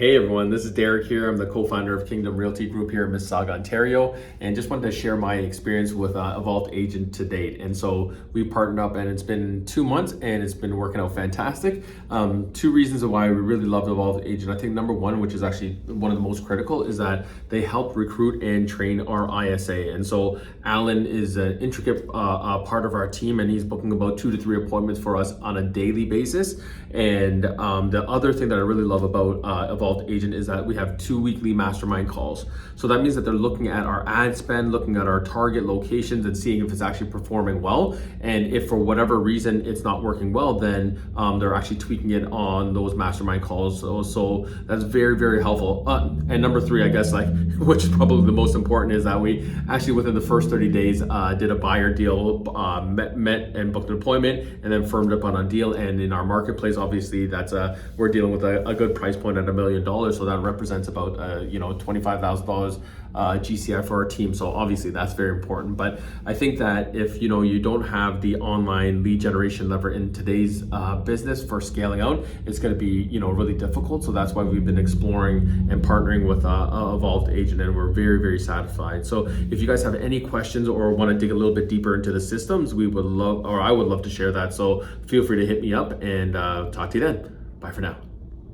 Hey everyone, this is Derrick here. I'm the co-founder of Kingdom Realty Group here in Mississauga, Ontario, and just wanted to share my experience with Evolved Agent to date. And so we partnered up, and it's been 2 months, and it's been working out fantastic. Two reasons why we really love Evolved Agent. I think number one, which is actually one of the most critical, is that they help recruit and train our ISA. And so Alan is an intricate part of our team, and he's booking about 2 to 3 appointments for us on a daily basis. And the other thing that I really love about Evolved Agent is that we have 2 weekly mastermind calls. So that means that they're looking at our ad spend, looking at our target locations, and seeing if it's actually performing well. And if for whatever reason it's not working well, then they're actually tweaking it on those mastermind calls. So that's very, very helpful. And number 3, I guess, which is probably the most important, is that we actually within the first 30 days did a buyer deal, met and booked an appointment, and then firmed up on a deal. And in our marketplace, obviously, we're dealing with a good price point at $1 million. So that represents about $25,000 GCI for our team. So obviously that's very important. But I think that if you don't have the online lead generation lever in today's business for scaling out, it's going to be really difficult. So that's why we've been exploring and partnering with Evolved Agent, and we're very, very satisfied. So if you guys have any questions or want to dig a little bit deeper into the systems, I would love to share that. So feel free to hit me up, and talk to you then. Bye for now.